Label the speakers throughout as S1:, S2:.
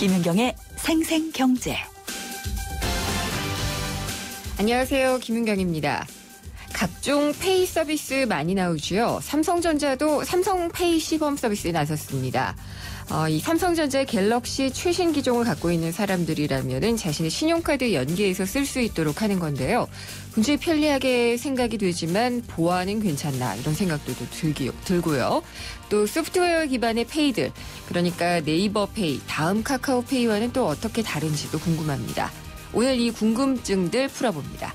S1: 김윤경의 생생경제.
S2: 안녕하세요. 김윤경입니다. 각종 페이 서비스 많이 나오죠. 삼성전자도 삼성페이 시범 서비스에 나섰습니다. 이 삼성전자의 갤럭시 최신 기종을 갖고 있는 사람들이라면 자신의 신용카드 연계해서 쓸 수 있도록 하는 건데요. 굉장히 편리하게 생각이 되지만 보안은 괜찮나 이런 생각도 들고요. 또 소프트웨어 기반의 페이들, 그러니까 네이버 페이, 다음 카카오페이와는 또 어떻게 다른지도 궁금합니다. 오늘 이 궁금증들 풀어봅니다.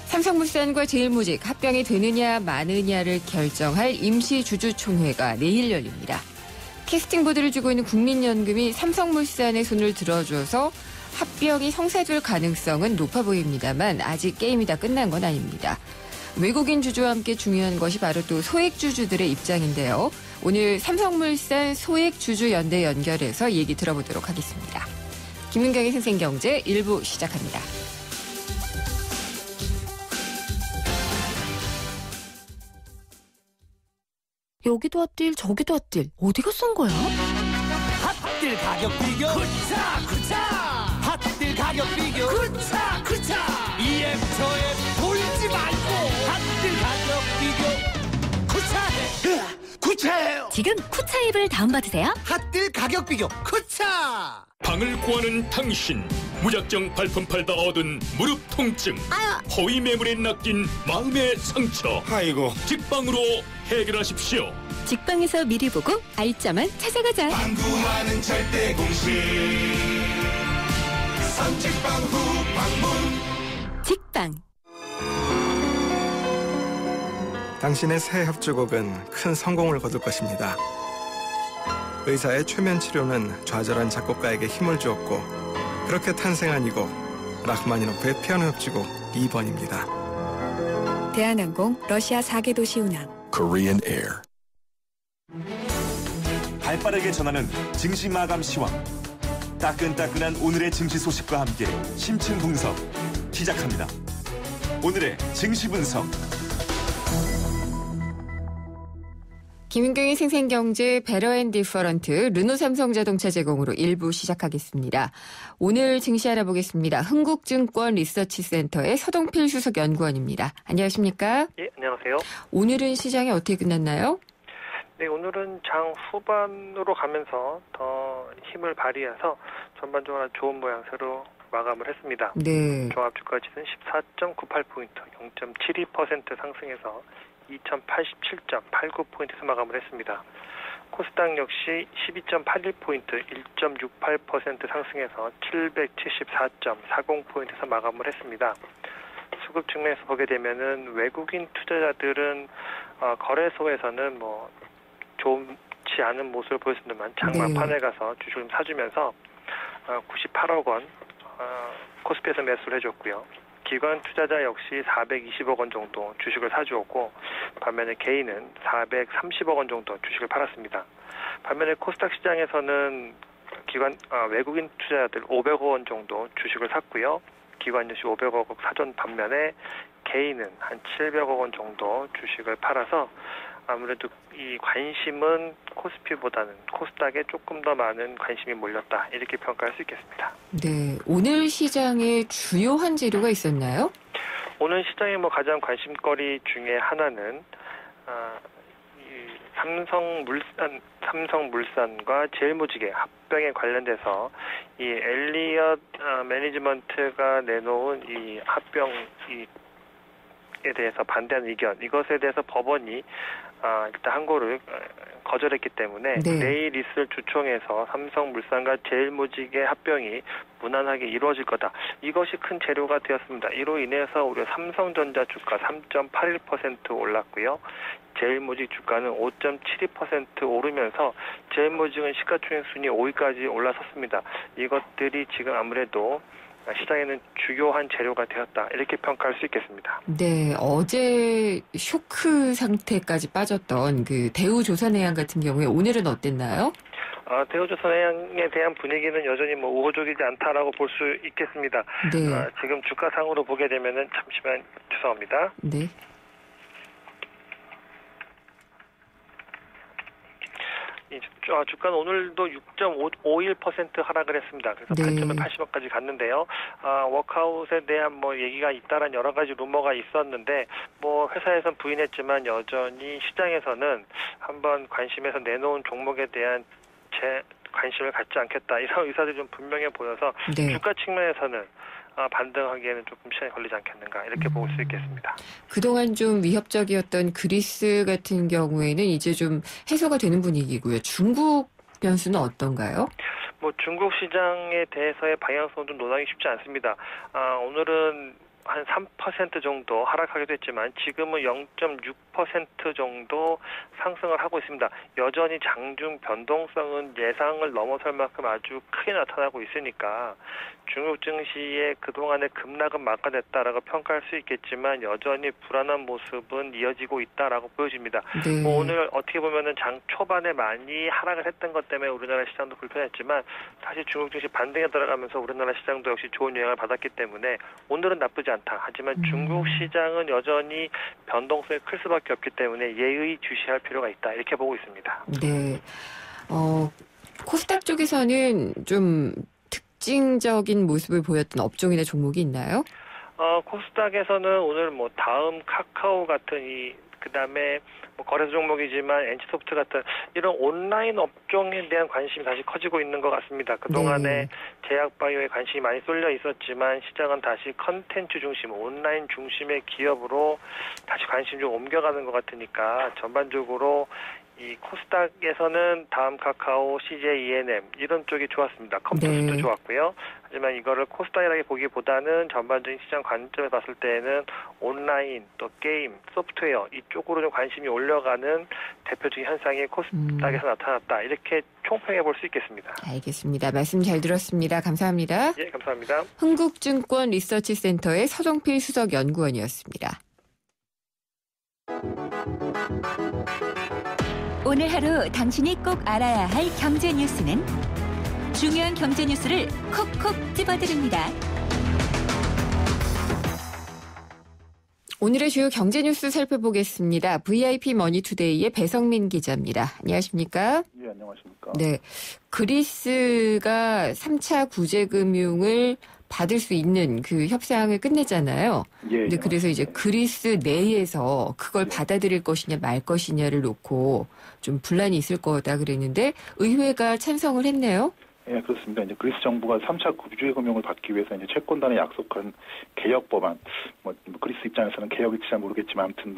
S2: 삼성물산과 제일모직 합병이 되느냐 마느냐를 결정할 임시주주총회가 내일 열립니다. 캐스팅보드를 주고 있는 국민연금이 삼성물산의 손을 들어줘서 합병이 성사될 가능성은 높아 보입니다만 아직 게임이 다 끝난 건 아닙니다. 외국인 주주와 함께 중요한 것이 바로 또 소액주주들의 입장인데요. 오늘 삼성물산 소액주주연대 연결해서 얘기 들어보도록 하겠습니다. 김윤경의 생생경제 1부 시작합니다.
S3: 여기도 핫딜 저기도 핫딜 어디가 싼 거야?
S4: 핫딜 가격 비교 쿠차 핫딜 가격 비교 쿠차 EM 저M 돌지 말고 핫딜 가격 비교 쿠차해요.
S3: 지금 쿠차 앱을 다운받으세요.
S4: 핫딜 가격 비교 쿠차.
S5: 방을 구하는 당신, 무작정 발품 팔다 얻은 무릎 통증, 허위 매물에 낚인 마음의 상처,
S4: 아이고,
S5: 직방으로 해결하십시오.
S3: 직방에서 미리 보고 알짜만 찾아가자.
S6: 방구하는 절대 공식 선직방 후 방문.
S3: 직방.
S7: 당신의 새 협주곡은 큰 성공을 거둘 것입니다. 의사의 최면 치료는 좌절한 작곡가에게 힘을 주었고 그렇게 탄생한 이 곡, 라흐마니노프의 피아노 협주곡 2번입니다.
S8: 대한항공 러시아 4개 도시 운항.
S6: Korean Air.
S9: 발빠르게 전하는 증시 마감 시황. 따끈따끈한 오늘의 증시 소식과 함께 심층 분석 시작합니다. 오늘의 증시 분석.
S2: 김윤경의 생생경제 베러앤디퍼런트 르노삼성자동차 제공으로 1부 시작하겠습니다. 오늘 증시 알아보겠습니다. 흥국증권 리서치센터의 서동필 수석연구원입니다. 안녕하십니까?
S10: 예, 안녕하세요.
S2: 오늘은 시장이 어떻게 끝났나요?
S10: 네, 오늘은 장 후반으로 가면서 더 힘을 발휘해서 전반적으로 좋은 모양새로 마감을 했습니다.
S2: 네.
S10: 종합주가지수는 14.98포인트, 0.72% 상승해서 2087.89포인트에서 마감을 했습니다. 코스닥 역시 12.81포인트, 1.68% 상승해서 774.40포인트에서 마감을 했습니다. 수급 측면에서 보게 되면은 외국인 투자자들은 거래소에서는 좋지 않은 모습을 보였습니다만 장마판에 가서 주식을 좀 사주면서 98억 원 코스피에서 매수를 해줬고요. 기관 투자자 역시 420억 원 정도 주식을 사주었고 반면에 개인은 430억 원 정도 주식을 팔았습니다. 반면에 코스닥 시장에서는 외국인 투자자들 500억 원 정도 주식을 샀고요. 기관 역시 500억 원 사전 반면에 개인은 한 700억 원 정도 주식을 팔아서 아무래도 이 관심은 코스피보다는 코스닥에 조금 더 많은 관심이 몰렸다, 이렇게 평가할 수 있겠습니다. 네,
S2: 오늘 시장에 주요한 재료가 있었나요?
S10: 오늘 시장의 가장 관심거리 중에 하나는 삼성물산과 제일모직의 합병에 관련돼서 이 엘리엇 매니지먼트가 내놓은 이 합병에 대해서 반대하는 의견, 이것에 대해서 법원이 일단 항고를 거절했기 때문에 내일 있을 주총에서 삼성물산과 제일모직의 합병이 무난하게 이루어질 거다. 이것이 큰 재료가 되었습니다. 이로 인해서 우리 삼성전자 주가 3.81% 올랐고요. 제일모직 주가는 5.72% 오르면서 제일모직은 시가총액 순위 5위까지 올라섰습니다. 이것들이 지금 아무래도 시장에는 주요한 재료가 되었다, 이렇게 평가할 수 있겠습니다.
S2: 네, 어제 쇼크 상태까지 빠졌던 그 대우조선해양 같은 경우에 오늘은 어땠나요?
S10: 대우조선해양에 대한 분위기는 여전히 우호적이지 않다라고 볼 수 있겠습니다. 네. 지금 주가상으로 보게 되면은 잠시만 죄송합니다.
S2: 네.
S10: 주가는 오늘도 6.51% 하락을 했습니다. 그래서
S2: 네.
S10: 8,80원까지 갔는데요. 워크아웃에 대한 뭐 얘기가 있다란 여러 가지 루머가 있었는데 뭐 회사에서는 부인했지만 여전히 시장에서는 한번 관심에서 내놓은 종목에 대한 관심을 갖지 않겠다 이런 의사들이 좀 분명해 보여서
S2: 네.
S10: 주가 측면에서는 반등하기에는 조금 시간이 걸리지 않겠는가 이렇게 볼 수 있겠습니다.
S2: 그동안 좀 위협적이었던 그리스 같은 경우에는 이제 좀 해소가 되는 분위기고요. 중국 변수는 어떤가요?
S10: 뭐 중국 시장에 대해서의 방향성은 좀 논하기 쉽지 않습니다. 오늘은 한 3% 정도 하락하기도 했지만 지금은 0.6% 정도 상승을 하고 있습니다. 여전히 장중 변동성은 예상을 넘어설 만큼 아주 크게 나타나고 있으니까 중국 증시의 그동안의 급락은 막아냈다라고 평가할 수 있겠지만 여전히 불안한 모습은 이어지고 있다라고 보여집니다.
S2: 네.
S10: 뭐 오늘 어떻게 보면은 장 초반에 많이 하락을 했던 것 때문에 우리나라 시장도 불편했지만 사실 중국 증시 반등에 들어가면서 우리나라 시장도 역시 좋은 영향을 받았기 때문에 오늘은 나쁘지 않다. 하지만 중국 시장은 여전히 변동성이 클 수밖에 없기 때문에 예의주시할 필요가 있다. 이렇게 보고 있습니다.
S2: 네. 코스닥 쪽에서는 좀 특징적인 모습을 보였던 업종이나 종목이 있나요?
S10: 코스닥에서는 오늘 뭐 다음 카카오 같은 그다음에 뭐 거래소 종목이지만 NC소프트 같은 이런 온라인 업종에 대한 관심이 다시 커지고 있는 것 같습니다. 그동안에 제약바이오에 관심이 많이 쏠려 있었지만 시장은 다시 컨텐츠 중심, 온라인 중심의 기업으로 다시 관심이 좀 옮겨가는 것 같으니까 전반적으로 이 코스닥에서는 다음 카카오, CJ ENM 이런 쪽이 좋았습니다. 컴퓨터도 좋았고요. 하지만 이거를 코스닥이라고 보기보다는 전반적인 시장 관점에 봤을 때는 온라인 또 게임, 소프트웨어 이쪽으로 좀 관심이 올려가는 대표적인 현상이 코스닥에서 나타났다. 이렇게 총평해 볼 수 있겠습니다.
S2: 알겠습니다. 말씀 잘 들었습니다. 감사합니다.
S10: 예, 감사합니다.
S2: 흥국증권 리서치센터의 서정필 수석연구원이었습니다.
S1: 오늘 하루 당신이 꼭 알아야 할 경제 뉴스는 중요한 경제 뉴스를 콕콕 집어드립니다.
S2: 오늘의 주요 경제 뉴스 살펴보겠습니다. VIP 머니투데이의 배성민 기자입니다. 안녕하십니까?
S11: 네, 안녕하십니까?
S2: 네, 그리스가 3차 구제금융을 받을 수 있는 그 협상을 끝냈잖아요. 근데 그래서 이제 그리스 내에서 그걸 받아들일 것이냐 말 것이냐를 놓고 좀 분란이 있을 거다 그랬는데 의회가 찬성을 했네요.
S11: 예, 그렇습니다. 이제 그리스 정부가 3차 구제금융을 받기 위해서 이제 채권단에 약속한 개혁 법안, 그리스 입장에서는 개혁일지 잘 모르겠지만 아무튼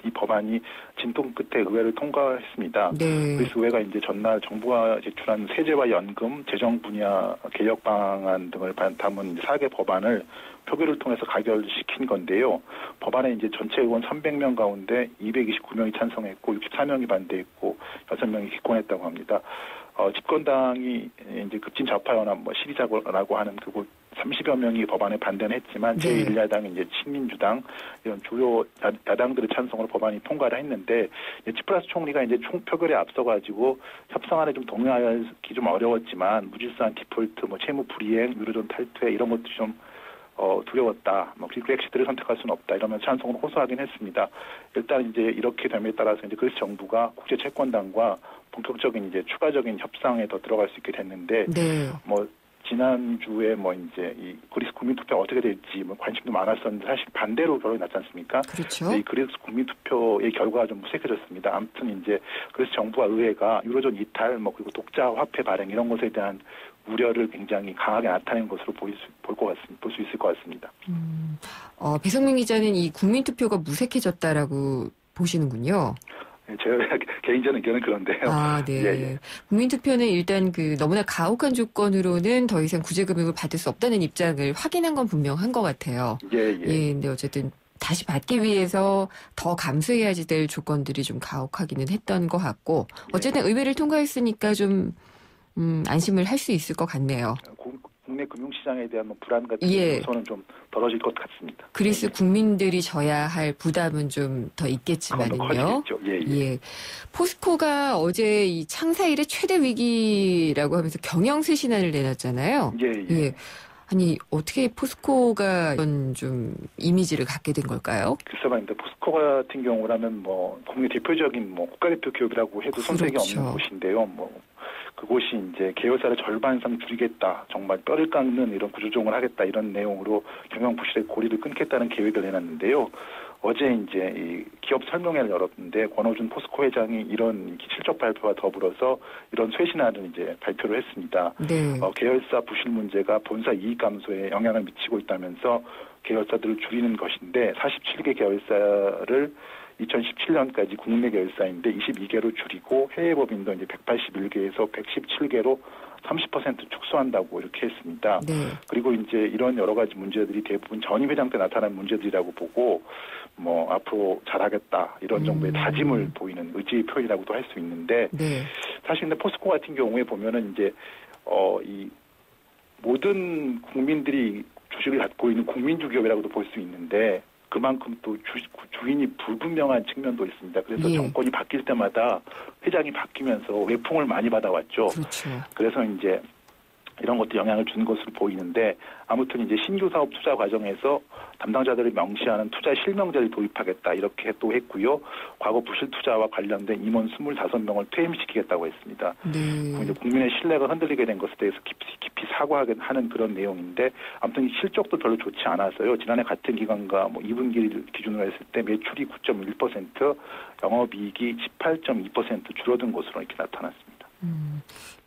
S11: 이 법안이 진통 끝에 의회를 통과했습니다.
S2: 네.
S11: 그리스 의회가 이제 전날 정부가 제출한 세제와 연금, 재정 분야 개혁 방안 등을 담은 4개 법안을 표결을 통해서 가결시킨 건데요. 법안에 이제 전체 의원 300명 가운데 229명이 찬성했고 64명이 반대했고 6명이 기권했다고 합니다. 집권당이 이제 급진 좌파연합 시리자라고 하는 그곳 30여 명이 법안에 반대는 했지만 제1야당 이제 친민주당 이런 주요 야당들의 찬성으로 법안이 통과를 했는데 치프라스 총리가 이제 총표결에 앞서가지고 협상안에 좀 동의하기 좀 어려웠지만 무질서한 디폴트, 채무 불이행, 유로존 탈퇴 이런 것도 좀 두려웠다. 그리고 엑시트를 선택할 수는 없다. 이러면서 찬성으로 호소하긴 했습니다. 일단 이제 이렇게 됨에 따라서 이제 그리스 정부가 국제 채권단과 본격적인 이제 추가적인 협상에 더 들어갈 수 있게 됐는데, 지난주에 이제 이 그리스 국민투표가 어떻게 될지 관심도 많았었는데 사실 반대로 결론이 났지 않습니까?
S2: 그렇죠.
S11: 이 그리스 국민투표의 결과가 좀 무색해졌습니다. 아무튼 이제 그리스 정부와 의회가 유로존 이탈, 그리고 독자 화폐 발행 이런 것에 대한 우려를 굉장히 강하게 나타낸 것으로 볼 수 있을 것 같습니다.
S2: 배성민 기자는 이 국민투표가 무색해졌다라고 보시는군요.
S11: 제 개인적인 의견은 그런데요.
S2: 네.
S11: 예.
S2: 국민투표는 일단 너무나 가혹한 조건으로는 더 이상 구제금융을 받을 수 없다는 입장을 확인한 건 분명한 것 같아요.
S11: 예.
S2: 근데 어쨌든 다시 받기 위해서 더 감수해야지 될 조건들이 좀 가혹하기는 했던 것 같고 어쨌든 의회를 통과했으니까 좀 안심을 할 수 있을 것 같네요.
S11: 국내 금융시장에 대한 불안 같은 요소는 좀 덜어질 것 같습니다.
S2: 그리스 국민들이 져야 할 부담은 좀 더 있겠지만은요.
S11: 예.
S2: 포스코가 어제 이 창사 이래 최대 위기라고 하면서 경영세 신안을 내놨잖아요.
S11: 예.
S2: 아니 어떻게 포스코가 이런 좀 이미지를 갖게 된 걸까요?
S11: 글쎄 말입니다. 포스코 같은 경우라면 뭐 국내 대표적인 뭐 국가대표 기업이라고 해도 손색이
S2: 그렇죠.
S11: 없는 곳인데요. 뭐 그곳이 이제 계열사를 절반 이상 줄이겠다, 정말 뼈를 깎는 이런 구조조정을 하겠다 이런 내용으로 경영 부실의 고리를 끊겠다는 계획을 내놨는데요. 어제 이제 이 기업 설명회를 열었는데 권오준 포스코 회장이 이런 실적 발표와 더불어서 이런 쇄신안을 이제 발표를 했습니다.
S2: 네.
S11: 계열사 부실 문제가 본사 이익 감소에 영향을 미치고 있다면서 계열사들을 줄이는 것인데 47개 계열사를 2017년까지 국내 계열사인데 22개로 줄이고 해외 법인도 이제 181개에서 117개로 30% 축소한다고 이렇게 했습니다.
S2: 네.
S11: 그리고 이제 이런 여러 가지 문제들이 대부분 전임 회장 때 나타난 문제들이라고 보고 뭐 앞으로 잘하겠다 이런 정도의 다짐을 보이는 의지의 표현이라고도 할 수 있는데
S2: 네.
S11: 사실 근데 포스코 같은 경우에 보면은 이제 이 모든 국민들이 주식을 갖고 있는 국민주 기업이라고도 볼 수 있는데 그만큼 또 주인이 불분명한 측면도 있습니다. 그래서
S2: 예.
S11: 정권이 바뀔 때마다 회장이 바뀌면서 외풍을 많이 받아왔죠.
S2: 그렇죠.
S11: 그래서 이제 이런 것도 영향을 주는 것으로 보이는데 아무튼 이제 신규 사업 투자 과정에서 담당자들을 명시하는 투자 실명제를 도입하겠다 이렇게 또 했고요. 과거 부실 투자와 관련된 임원 25명을 퇴임시키겠다고 했습니다.
S2: 네.
S11: 이제 국민의 신뢰가 흔들리게 된 것에 대해서 깊이 사과하는 그런 내용인데 아무튼 실적도 별로 좋지 않아서요. 지난해 같은 기간과 뭐 2분기를 기준으로 했을 때 매출이 9.1%, 영업이익이 18.2% 줄어든 것으로 이렇게 나타났습니다.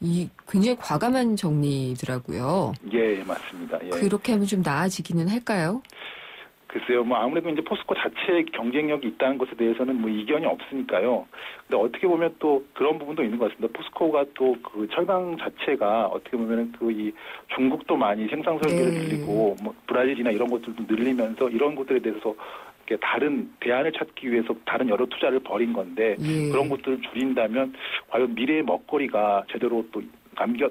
S2: 이 굉장히 과감한 정리더라고요.
S11: 예, 맞습니다. 예.
S2: 그렇게 하면 좀 나아지기는 할까요?
S11: 글쎄요, 뭐 아무래도 이제 포스코 자체의 경쟁력이 있다는 것에 대해서는 뭐 이견이 없으니까요. 근데 어떻게 보면 또 그런 부분도 있는 것 같습니다. 포스코가 또 그 철강 자체가 어떻게 보면은 그 이 중국도 많이 생산 설계를 늘리고 뭐 브라질이나 이런 것들도 늘리면서 이런 것들에 대해서 다른 대안을 찾기 위해서 다른 여러 투자를 벌인 건데 그런 것들을 줄인다면 과연 미래의 먹거리가 제대로 또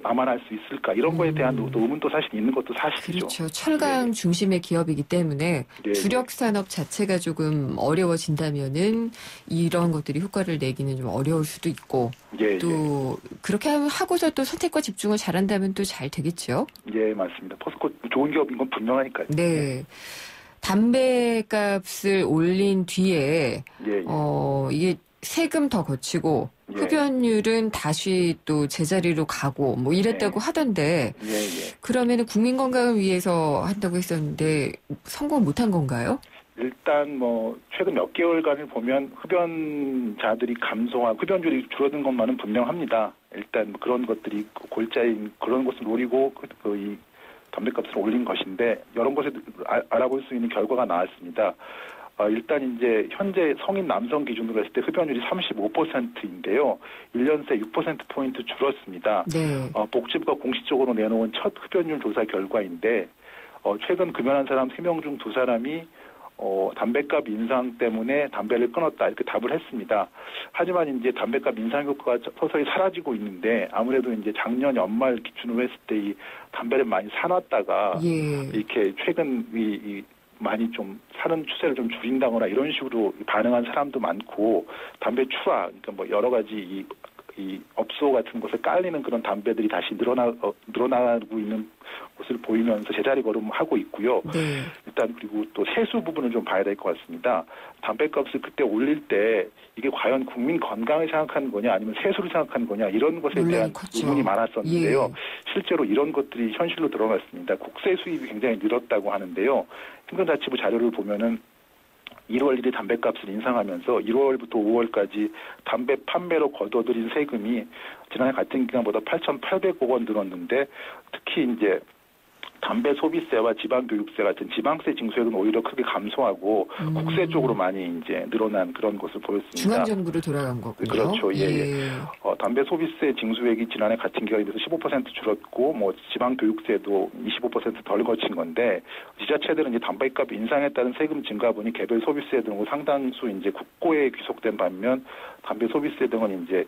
S11: 남아날 수 있을까 이런 거에 대한 의문도 사실 있는 것도 사실이죠.
S2: 그렇죠. 철강 중심의 기업이기 때문에
S11: 네.
S2: 주력 산업 자체가 조금 어려워진다면은 이런 것들이 효과를 내기는 좀 어려울 수도 있고 또 그렇게 하고서 또 선택과 집중을 잘한다면 또 잘 되겠죠.
S11: 예, 맞습니다. 포스코 좋은 기업인 건 분명하니까요.
S2: 네. 담배값을 올린 뒤에 이게 세금 더 거치고 흡연율은 다시 또 제자리로 가고 뭐 이랬다고 하던데 그러면은 국민 건강을 위해서 한다고 했었는데 성공 못한 건가요?
S11: 일단 뭐 최근 몇 개월간을 보면 흡연자들이 흡연율이 줄어든 것만은 분명합니다. 일단 뭐 그런 것들이 골자인 그런 것을 노리고 이 담배값을 올린 것인데 여러 곳에 알아볼 수 있는 결과가 나왔습니다. 일단 이제 현재 성인 남성 기준으로 했을 때 흡연율이 35%인데요. 1년 새 6%포인트 줄었습니다.
S2: 네.
S11: 복지부가 공식적으로 내놓은 첫 흡연율 조사 결과인데 최근 금연한 사람 3명 중 2사람이 담배값 인상 때문에 담배를 끊었다 이렇게 답을 했습니다. 하지만 이제 담배값 인상 효과가 서서히 사라지고 있는데 아무래도 이제 작년 연말 기준으로 했을 때 이 담배를 많이 사놨다가 이렇게 최근 많이 좀 사는 추세를 좀 줄인다거나 이런 식으로 반응한 사람도 많고 담배 추락 그러니까 뭐 여러 가지 이 업소 같은 곳에 깔리는 그런 담배들이 다시 늘어나고 있는 것을 보이면서 제자리 걸음하고 있고요. 일단 그리고 또 세수 부분을 좀 봐야 될 것 같습니다. 담배값을 그때 올릴 때 이게 과연 국민 건강을 생각하는 거냐 아니면 세수를 생각하는 거냐 이런 것에 대한 의문이 많았었는데요. 실제로 이런 것들이 현실로 드러났습니다. 국세 수입이 굉장히 늘었다고 하는데요. 행정자치부 자료를 보면은 1월 1일 담배값을 인상하면서 1월부터 5월까지 담배 판매로 거둬들인 세금이 지난해 같은 기간보다 8,800억 원 늘었는데 특히 이제 담배 소비세와 지방교육세 같은 지방세 징수액은 오히려 크게 감소하고 국세 쪽으로 많이 이제 늘어난 그런 것을 보였습니다.
S2: 중앙정부로 돌아간 거군요.
S11: 그렇죠. 예. 담배 소비세 징수액이 지난해 같은 기간에 비해서 15% 줄었고 뭐 지방교육세도 25% 덜 거친 건데 지자체들은 이제 담배값 인상에 따른 세금 증가분이 개별 소비세 등으로 상당수 이제 국고에 귀속된 반면 담배 소비세 등은 이제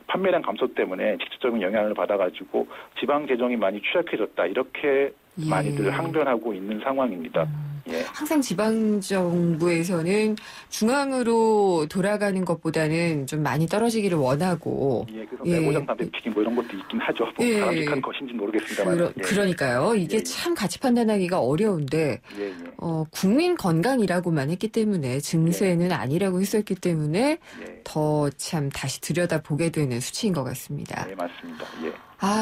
S11: 판매량 감소 때문에 직접적인 영향을 받아가지고 지방 재정이 많이 취약해졌다 이렇게 많이들 항변하고 있는 상황입니다. 예.
S2: 항상 지방정부에서는 중앙으로 돌아가는 것보다는 좀 많이 떨어지기를 원하고.
S11: 예, 그래서 내고장 담배 피기 뭐 이런 것도 있긴 하죠. 뭐
S2: 예.
S11: 바람직한 것인지 모르겠습니다만.
S2: 그러니까요. 이게 참 가치 판단하기가 어려운데 국민 건강이라고만 했기 때문에 증세는 아니라고 했었기 때문에 더 참 다시 들여다보게 되는 수치인 것 같습니다.
S11: 네, 맞습니다. 예.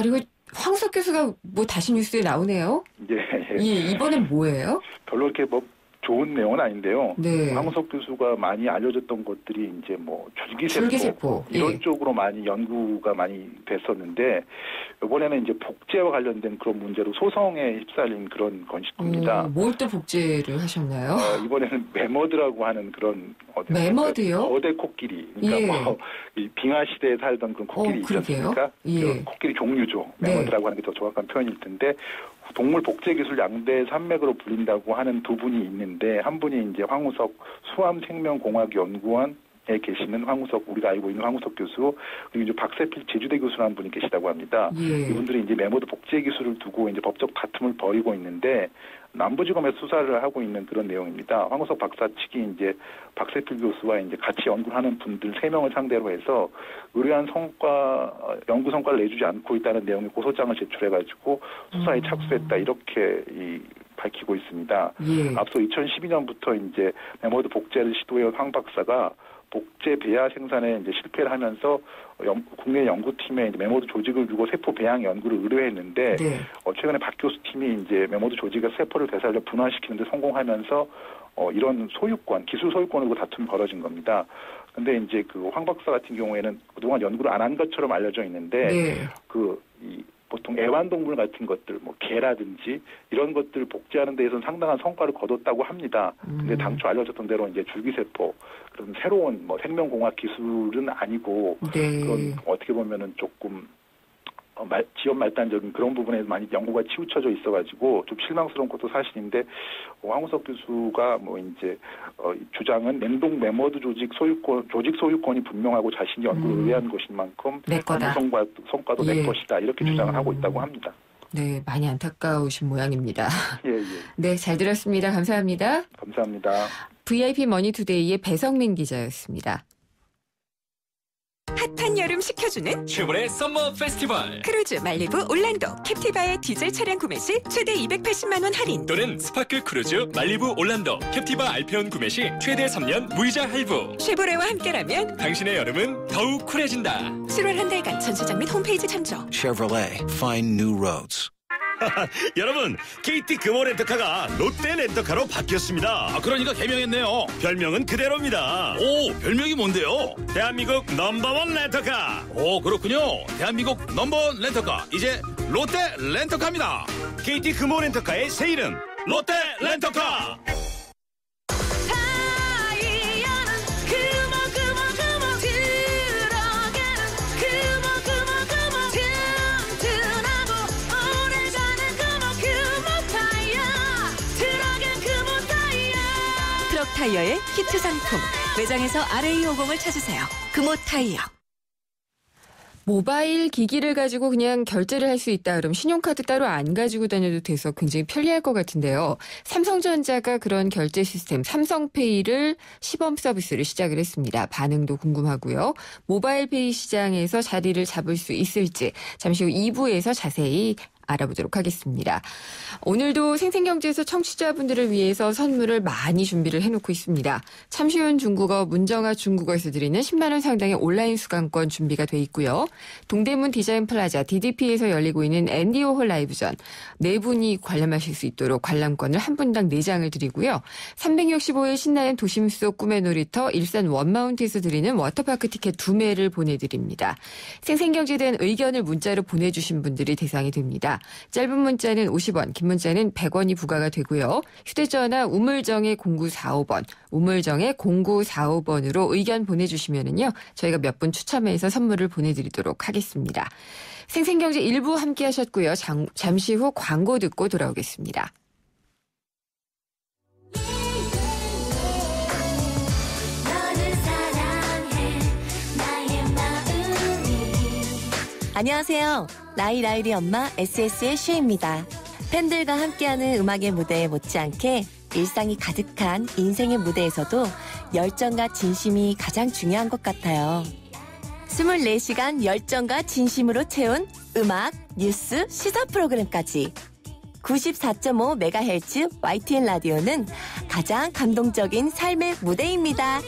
S2: 그리고 황우석 교수가 뭐 다시 뉴스에 나오네요.
S11: 예.
S2: 이번엔 뭐예요?
S11: 별로 이렇게 뭐 좋은 내용은 아닌데요.
S2: 네.
S11: 황우석 교수가 많이 알려졌던 것들이 이제 뭐 줄기세포 이런 쪽으로 많이 연구가 많이 됐었는데 이번에는 이제 복제와 관련된 그런 문제로 소송에 휩쓸린 그런 건식입니다.
S2: 뭘 또 복제를 하셨나요?
S11: 이번에는 매머드라고 하는 그런
S2: 매머드요?
S11: 거대 코끼리. 그러니까 뭐 이 빙하 시대에 살던 그런 코끼리 있지 않습니까? 그 코끼리 종류죠. 매머드라고 하는 게 더 정확한 표현일 텐데 동물 복제 기술 양대 산맥으로 불린다고 하는 두 분이 있는데 한 분이 이제 황우석 수암생명공학연구원에 계시는 황우석, 우리가 알고 있는 황우석 교수, 그리고 이제 박세필 제주대 교수라는 분이 계시다고 합니다. 이분들이 이제 매머드 복제 기술을 두고 이제 법적 다툼을 벌이고 있는데 남부지검에서 수사를 하고 있는 그런 내용입니다. 황우석 박사 측이 이제 박세필 교수와 이제 같이 연구하는 분들 3명을 상대로 해서 의뢰한 연구 성과를 내주지 않고 있다는 내용의 고소장을 제출해가지고 수사에 착수했다 이렇게 밝히고 있습니다. 앞서 2012년부터 이제 매머드 복제를 시도해온 황 박사가 복제 배아 생산에 이제 실패를 하면서 국내 연구팀에 이제 매머드 조직을 두고 세포 배양 연구를 의뢰했는데 최근에 박 교수 팀이 이제 매머드 조직의 세포를 되살려 분화시키는 데 성공하면서 이런 소유권, 기술 소유권으로 다툼이 벌어진 겁니다. 근데 이제 그 황 박사 같은 경우에는 그동안 연구를 안 한 것처럼 알려져 있는데 보통 애완동물 같은 것들, 뭐 개라든지 이런 것들 복제하는 데에서는 상당한 성과를 거뒀다고 합니다. 근데 당초 알려졌던 대로 이제 줄기세포 그런 새로운 뭐 생명공학 기술은 아니고 그건 어떻게 보면은 조금 지연 말단적인 그런 부분에 많이 연구가 치우쳐져 있어가지고 좀 실망스러운 것도 사실인데 황우석 교수가 뭐 이제 주장은 냉동 매머드 조직 소유권이 분명하고 자신이 연구를 의뢰한 것인 만큼 성과도 내 것이다 이렇게 주장을 하고 있다고 합니다.
S2: 네, 많이 안타까우신 모양입니다.
S11: 예.
S2: 네, 잘 들었습니다. 감사합니다.
S11: 감사합니다.
S2: VIP 머니투데이의 배성민 기자였습니다.
S12: 핫한 여름 식혀주는
S5: 쉐보레 썸머 페스티벌
S12: 크루즈 말리부 올란도 캡티바의 디젤 차량 구매 시 최대 280만 원 할인
S5: 또는 스파크 크루즈 말리부 올란도 캡티바 알페온 구매 시 최대 3년 무이자 할부
S12: 쉐보레와 함께라면
S5: 당신의 여름은 더욱 쿨해진다.
S12: 7월 한 달간 전시장 및 홈페이지 참조.
S13: Chevrolet, find new roads.
S14: 여러분, KT 금호 렌터카가 롯데 렌터카로 바뀌었습니다.
S15: 그러니까 개명했네요.
S14: 별명은 그대로입니다.
S15: 오, 별명이 뭔데요?
S14: 대한민국 넘버원 렌터카.
S15: 오, 그렇군요. 대한민국 넘버원 렌터카, 이제 롯데 렌터카입니다.
S14: KT 금호 렌터카의 새 이름 롯데 렌터카.
S12: 타이어의 히트 상품 매장에서 RA50을 찾으세요. 금호 타이어.
S2: 모바일 기기를 가지고 그냥 결제를 할 수 있다. 그럼 신용카드 따로 안 가지고 다녀도 돼서 굉장히 편리할 것 같은데요. 삼성전자가 그런 결제 시스템 삼성페이를 시범 서비스를 시작을 했습니다. 반응도 궁금하고요. 모바일페이 시장에서 자리를 잡을 수 있을지 잠시 후 2부에서 자세히 알아보도록 하겠습니다. 오늘도 생생경제에서 청취자분들을 위해서 선물을 많이 준비를 해놓고 있습니다. 참 쉬운 중국어 문정아 중국어에서 드리는 10만 원 상당의 온라인 수강권 준비가 돼 있고요. 동대문 디자인 플라자 DDP에서 열리고 있는 앤디 워홀 라이브전 4분이 관람하실 수 있도록 관람권을 한 분당 4장을 드리고요. 365일 신나는 도심 속 꿈의 놀이터 일산 원마운트에서 드리는 워터파크 티켓 2매를 보내드립니다. 생생경제에 대한 의견을 문자로 보내주신 분들이 대상이 됩니다. 짧은 문자는 50원, 긴 문자는 100원이 부과가 되고요. 휴대전화 우물정의 0945번, 우물정의 0945번으로 의견 보내주시면은요, 저희가 몇 분 추첨해서 선물을 보내드리도록 하겠습니다. 생생경제 1부 함께 하셨고요. 잠시 후 광고 듣고 돌아오겠습니다.
S16: 안녕하세요. 라일이 엄마 SS의 슈입니다. 팬들과 함께하는 음악의 무대에 못지않게 일상이 가득한 인생의 무대에서도 열정과 진심이 가장 중요한 것 같아요. 24시간 열정과 진심으로 채운 음악, 뉴스, 시사 프로그램까지 94.5MHz YTN 라디오는 가장 감동적인 삶의 무대입니다.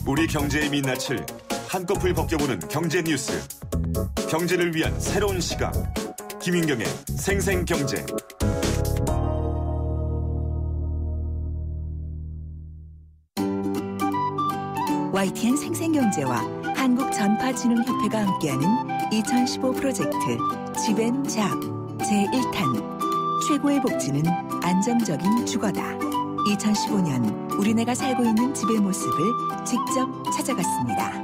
S9: 우리 경제의 민낯을 한꺼풀 벗겨보는 경제 뉴스. 경제를 위한 새로운 시각. 김윤경의 생생경제.
S17: YTN 생생경제와 한국전파진흥협회가 함께하는 2015 프로젝트 집앤잡 제1탄 최고의 복지는 안정적인 주거다. 2015년 우리네가 살고 있는 집의 모습을 직접 찾아갔습니다.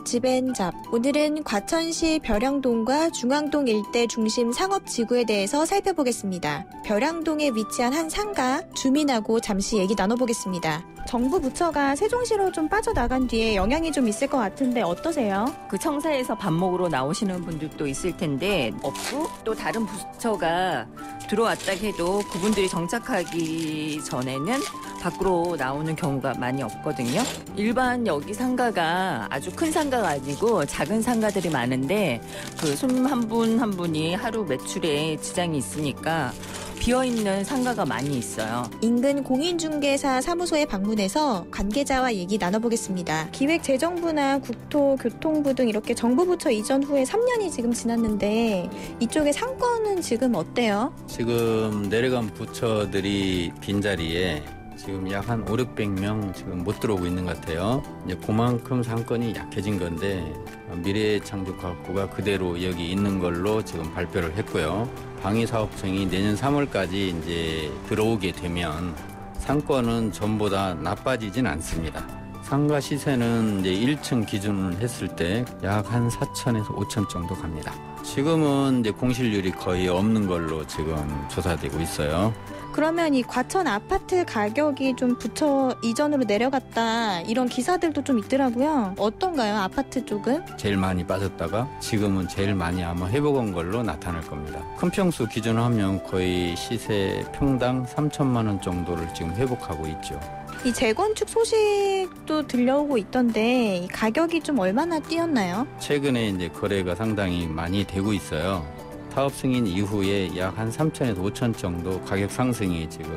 S18: 집앤잡. 오늘은 과천시 벼량동과 중앙동 일대 중심 상업지구에 대해서 살펴보겠습니다. 벼량동에 위치한 한 상가, 주민하고 잠시 얘기 나눠보겠습니다. 정부 부처가 세종시로 좀 빠져나간 뒤에 영향이 좀 있을 것 같은데 어떠세요?
S2: 그 청사에서 밥 먹으러 나오시는 분들도 있을 텐데 없고 또 다른 부처가 들어왔다 해도 그분들이 정착하기 전에는 밖으로 나오는 경우가 많이 없거든요. 일반 여기 상가가 아주 큰 상가가 아니고 작은 상가들이 많은데 그 손님 한 분 한 분이 하루 매출에 지장이 있으니까 비어있는 상가가 많이 있어요.
S18: 인근 공인중개사 사무소에 방문해서 관계자와 얘기 나눠보겠습니다. 기획재정부나 국토교통부 등 이렇게 정부 부처 이전 후에 3년이 지금 지났는데 이쪽의 상권은 지금 어때요?
S19: 지금 내려간 부처들이 빈자리에 지금 약 한 500명 지금 못 들어오고 있는 것 같아요. 이제 그만큼 상권이 약해진 건데 미래창조과학부가 그대로 여기 있는 걸로 지금 발표를 했고요. 방위사업청이 내년 3월까지 이제 들어오게 되면 상권은 전보다 나빠지진 않습니다. 상가 시세는 이제 1층 기준을 했을 때 약 한 4천에서 5천 정도 갑니다. 지금은 이제 공실률이 거의 없는 걸로 지금 조사되고 있어요.
S18: 그러면 이 과천 아파트 가격이 좀 부처 이전으로 내려갔다 이런 기사들도 좀 있더라고요. 어떤가요? 아파트 쪽은?
S19: 제일 많이 빠졌다가 지금은 제일 많이 아마 회복한 걸로 나타날 겁니다. 큰 평수 기준으로 하면 거의 시세 평당 3천만 원 정도를 지금 회복하고 있죠.
S18: 이 재건축 소식도 들려오고 있던데 이 가격이 좀 얼마나 뛰었나요?
S19: 최근에 이제 거래가 상당히 많이 되고 있어요. 사업 승인 이후에 약 한 3천에서 5천 정도 가격 상승이 지금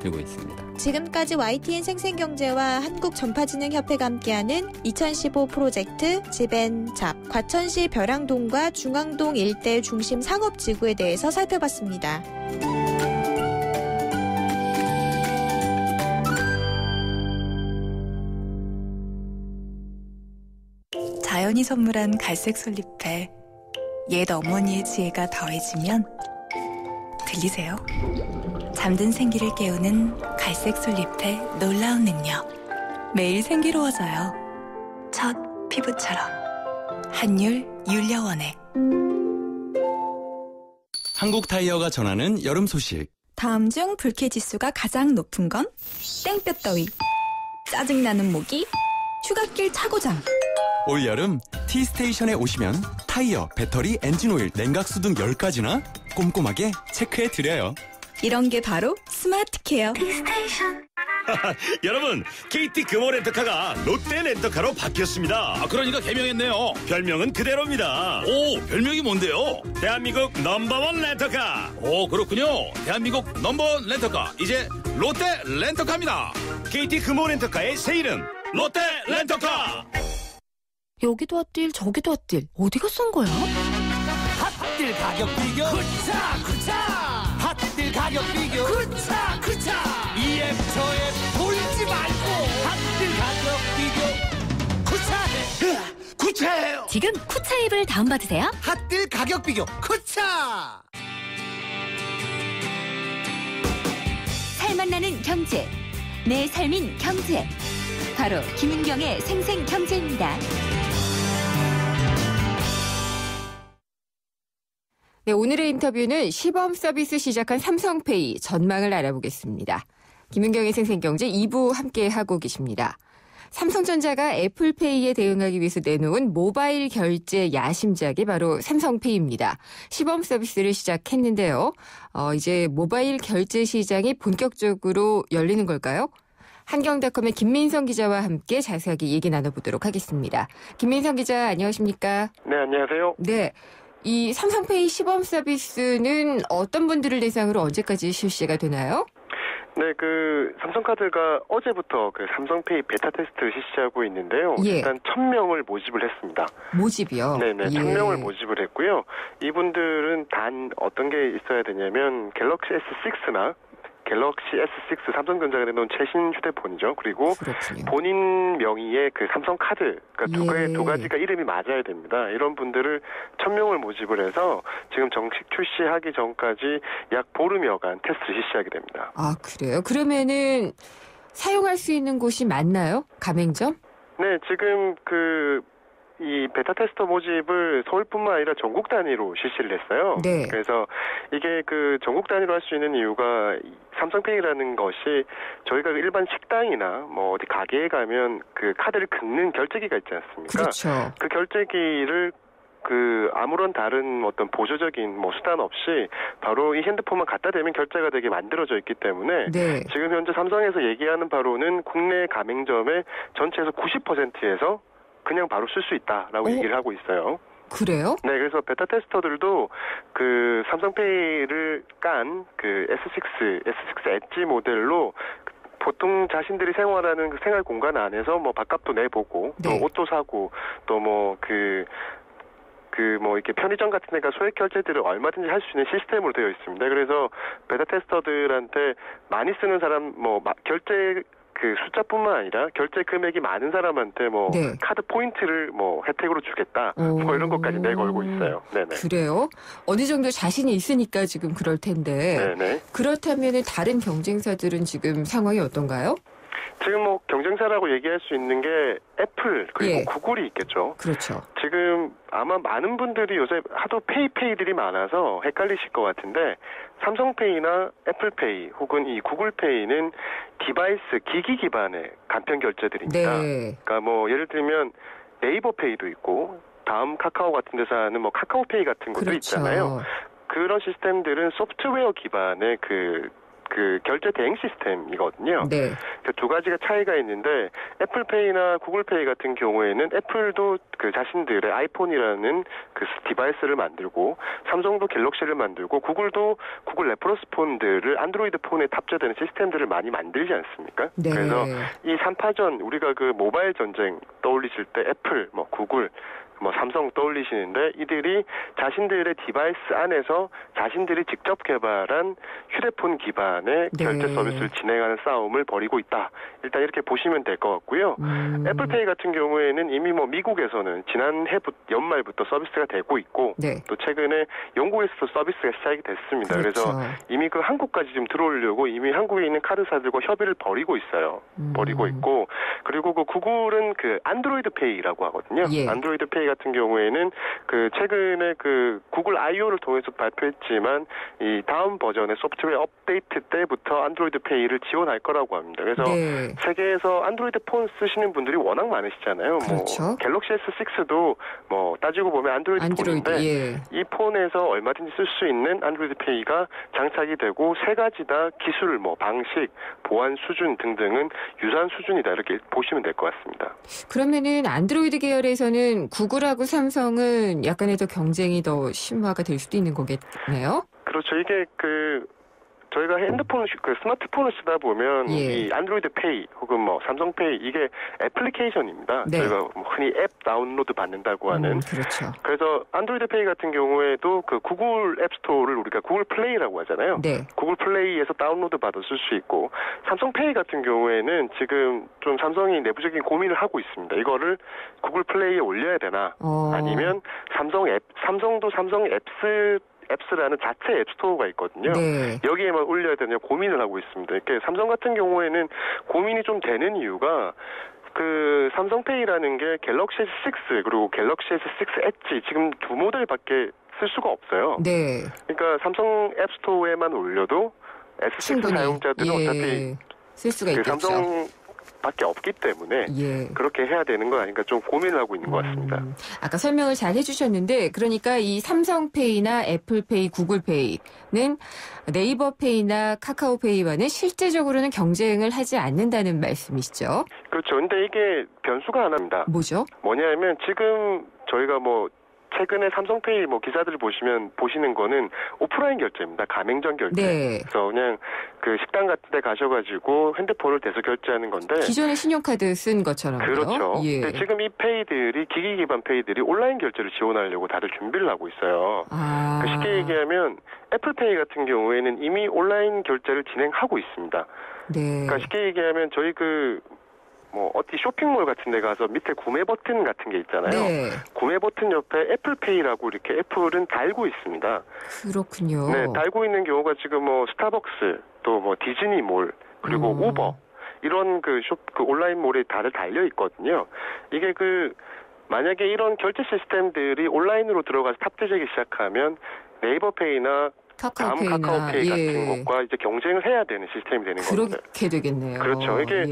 S19: 되고 있습니다.
S18: 지금까지 YTN 생생경제와 한국전파진흥협회가 함께하는 2015 프로젝트 집앤잡 과천시 벼량동과 중앙동 일대 중심 상업지구에 대해서 살펴봤습니다.
S17: 자연이 선물한 갈색 솔잎에 옛 어머니의 지혜가 더해지면 들리세요? 잠든 생기를 깨우는 갈색 솔잎의 놀라운 능력. 매일 생기로워져요. 첫 피부처럼. 한율 윤려원액.
S20: 한국 타이어가 전하는 여름 소식.
S8: 다음 중 불쾌지수가 가장 높은 건? 땡볕더위, 짜증나는 모기, 휴갓길 차고장.
S20: 올여름 T스테이션에 오시면 타이어, 배터리, 엔진오일, 냉각수 등 10가지나 꼼꼼하게 체크해드려요.
S8: 이런 게 바로 스마트케어.
S14: T스테이션. 여러분, KT 금호 렌터카가 롯데 렌터카로 바뀌었습니다.
S15: 그러니까 개명했네요.
S14: 별명은 그대로입니다.
S15: 오, 별명이 뭔데요?
S14: 대한민국 넘버원 렌터카.
S15: 오, 그렇군요. 대한민국 넘버원 렌터카, 이제 롯데 렌터카입니다.
S14: KT 금호 렌터카의 새 이름, 롯데 렌터카.
S3: 여기도 핫딜 저기도 핫딜 어디가 싼 거야?
S4: 핫딜 가격 비교 쿠차 핫딜 가격 비교 쿠차 이앱 저앱 돌지 말고 핫딜 가격 비교 쿠차해요.
S3: 지금 쿠차 앱을 다운받으세요.
S4: 핫딜 가격 비교 쿠차.
S1: 살맛 나는 경제, 내 삶인 경제. 바로 김은경의 생생경제입니다.
S2: 네, 오늘의 인터뷰는 시범 서비스 시작한 삼성페이 전망을 알아보겠습니다. 김은경의 생생경제 2부 함께하고 계십니다. 삼성전자가 애플페이에 대응하기 위해서 내놓은 모바일 결제 야심작이 바로 삼성페이입니다. 시범 서비스를 시작했는데요. 이제 모바일 결제 시장이 본격적으로 열리는 걸까요? 한경닷컴의 김민성 기자와 함께 자세하게 얘기 나눠보도록 하겠습니다. 김민성 기자, 안녕하십니까?
S21: 네, 안녕하세요.
S2: 네. 이 삼성페이 시범 서비스는 어떤 분들을 대상으로 언제까지 실시가 되나요?
S21: 네, 삼성카드가 어제부터 삼성페이 베타 테스트를 실시하고 있는데요.
S2: 예.
S21: 일단 1,000명을 모집을 했습니다.
S2: 모집이요?
S21: 네네, 1,000명을 모집을 했고요. 이분들은 단 어떤 게 있어야 되냐면 갤럭시 S6나 갤럭시 S6 삼성전자가 내놓은 최신 휴대폰이죠. 그리고
S2: 그렇군요.
S21: 본인 명의의 삼성카드, 그러니까 두 가지가 이름이 맞아야 됩니다. 이런 분들을 1,000명을 모집을 해서 지금 정식 출시하기 전까지 약 보름여간 테스트를 실시하게 됩니다.
S2: 아, 그래요? 그러면은 사용할 수 있는 곳이 많나요? 가맹점?
S21: 네, 지금 이 베타 테스터 모집을 서울뿐만 아니라 전국 단위로 실시를 했어요.
S2: 네.
S21: 그래서 이게 전국 단위로 할 수 있는 이유가 삼성페이라는 것이 저희가 일반 식당이나 어디 가게에 가면 카드를 긁는 결제기가 있지 않습니까?
S2: 그렇죠.
S21: 그 결제기를 아무런 다른 어떤 보조적인 수단 없이 바로 이 핸드폰만 갖다 대면 결제가 되게 만들어져 있기 때문에
S2: 네.
S21: 지금 현재 삼성에서 얘기하는 바로는 국내 가맹점의 전체에서 90%에서 그냥 바로 쓸 수 있다라고 얘기를 하고 있어요.
S2: 그래요?
S21: 네, 그래서 베타 테스터들도 삼성페이를 깐 S6 엣지 모델로 보통 자신들이 생활하는 생활 공간 안에서 밥값도 내보고 또 옷도 사고 또 이렇게 편의점 같은 데가 소액 결제들을 얼마든지 할 수 있는 시스템으로 되어 있습니다. 그래서 베타 테스터들한테 많이 쓰는 사람, 결제 숫자뿐만 아니라 결제 금액이 많은 사람한테 카드 포인트를 혜택으로 주겠다. 이런 것까지 내걸고 있어요. 네네.
S2: 그래요? 어느 정도 자신이 있으니까 지금 그럴 텐데.
S21: 네네.
S2: 그렇다면 다른 경쟁사들은 지금 상황이 어떤가요?
S21: 지금 경쟁사라고 얘기할 수 있는 게 애플 그리고 구글이 있겠죠.
S2: 그렇죠.
S21: 지금 아마 많은 분들이 요새 하도 페이들이 많아서 헷갈리실 것 같은데 삼성페이나 애플페이 혹은 이 구글페이는 디바이스 기기 기반의 간편 결제들입니다.
S2: 네.
S21: 그러니까 예를 들면 네이버페이도 있고 다음 카카오 같은 데서 하는 카카오페이 같은 것도 있잖아요. 그런 시스템들은 소프트웨어 기반의 결제 대행 시스템이거든요.
S2: 네.
S21: 두 가지가 차이가 있는데 애플페이나 구글페이 같은 경우에는 애플도 자신들의 아이폰이라는 디바이스를 만들고 삼성도 갤럭시를 만들고 구글도 구글 레퍼런스 폰들을 안드로이드 폰에 탑재되는 시스템들을 많이 만들지 않습니까?
S2: 네.
S21: 그래서 이 3파전 우리가 모바일 전쟁 떠올리실 때 애플, 구글 삼성 떠올리시는데 이들이 자신들의 디바이스 안에서 자신들이 직접 개발한 휴대폰 기반의 결제 서비스를 진행하는 싸움을 벌이고 있다. 일단 이렇게 보시면 될 것 같고요. 애플페이 같은 경우에는 이미 미국에서는 지난해 연말부터 서비스가 되고 있고 또 최근에 영국에서도 서비스가 시작이 됐습니다.
S2: 그렇죠.
S21: 그래서 이미 한국까지 좀 들어오려고 이미 한국에 있는 카드사들과 협의를 벌이고 있어요. 벌이고 있고 그리고 구글은 안드로이드 페이라고 하거든요. 안드로이드 페이 같은 경우에는 최근에 구글 I.O.를 통해서 발표했지만 이 다음 버전의 소프트웨어 업데이트 때부터 안드로이드 페이를 지원할 거라고 합니다. 그래서 세계에서 안드로이드 폰 쓰시는 분들이 워낙 많으시잖아요.
S2: 그렇죠.
S21: 갤럭시 S6도 따지고 보면 안드로이드 폰인데 이 폰에서 얼마든지 쓸 수 있는 안드로이드 페이가 장착이 되고 세 가지 다 기술, 방식, 보안 수준 등등은 유사한 수준이다 이렇게 보시면 될 것 같습니다.
S2: 그러면은 안드로이드 계열에서는 구글하고 삼성은 약간의 더 경쟁이 더 심화가 될 수도 있는 거겠네요.
S21: 그렇죠. 이게 저희가 핸드폰, 스마트폰을 쓰다 보면 이 안드로이드 페이 혹은 삼성페이 이게 애플리케이션입니다. 저희가 흔히 앱 다운로드 받는다고 하는.
S2: 그렇죠.
S21: 그래서 안드로이드 페이 같은 경우에도 구글 앱 스토어를 우리가 구글 플레이라고 하잖아요. 구글 플레이에서 다운로드 받아 쓸 수 있고 삼성페이 같은 경우에는 지금 좀 삼성이 내부적인 고민을 하고 있습니다. 이거를 구글 플레이에 올려야 되나 아니면 삼성도 삼성 앱스라는 자체 앱스토어가 있거든요. 여기에만 올려야 되냐 고민을 하고 있습니다. 이렇게 삼성 같은 경우에는 고민이 좀 되는 이유가 삼성페이라는 게 갤럭시 S6 그리고 갤럭시 S6 엣지 지금 두 모델밖에 쓸 수가 없어요. 그러니까 삼성 앱스토어에만 올려도 S6 사용자들은 어차피
S2: 쓸 수가 있겠죠.
S21: 삼성밖에 없기 때문에 그렇게 해야 되는 거 아닌가 좀 고민을 하고 있는 것 같습니다.
S2: 아까 설명을 잘 해주셨는데 그러니까 이 삼성페이나 애플페이, 구글페이는 네이버페이나 카카오페이와는 실제적으로는 경쟁을 하지 않는다는 말씀이시죠?
S21: 그렇죠. 근데 이게 변수가 하나입니다.
S2: 뭐죠?
S21: 뭐냐면 지금 저희가 최근에 삼성페이 기사들을 보시는 거는 오프라인 결제입니다. 가맹점 결제.
S2: 네.
S21: 그래서 그냥 그 식당 같은 데 가셔가지고 핸드폰을 대서 결제하는 건데.
S2: 기존에 신용카드 쓴 것처럼요.
S21: 그렇죠.
S2: 예.
S21: 근데 지금 이 페이들이, 기기 기반 페이들이 온라인 결제를 지원하려고 다들 준비를 하고 있어요. 쉽게 얘기하면 애플페이 같은 경우에는 이미 온라인 결제를 진행하고 있습니다.
S2: 네.
S21: 그러니까 쉽게 얘기하면 저희 어디 쇼핑몰 같은 데 가서 밑에 구매 버튼 같은 게 있잖아요.
S2: 네.
S21: 구매 버튼 옆에 애플페이라고 이렇게 애플은 달고 있습니다.
S2: 그렇군요.
S21: 네, 달고 있는 경우가 지금 스타벅스, 또 디즈니몰, 그리고 우버, 이런 그 온라인몰에 다들 달려 있거든요. 이게 만약에 이런 결제 시스템들이 온라인으로 들어가서 탑재되기 시작하면 네이버페이나 다음 카카오페이 같은 것과 이제 경쟁을 해야 되는 시스템이 되는 겁니다.
S2: 그렇게 되겠네요.
S21: 그렇죠. 이게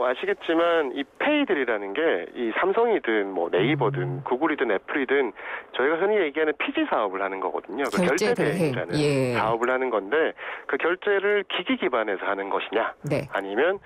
S21: 아시겠지만 이 페이들이라는 게 이 삼성이든 네이버든 구글이든 애플이든 저희가 흔히 얘기하는 피지 사업을 하는 거거든요. 결제 대행이라는 사업을 하는 건데 그 결제를 기기 기반에서 하는 것이냐, 아니면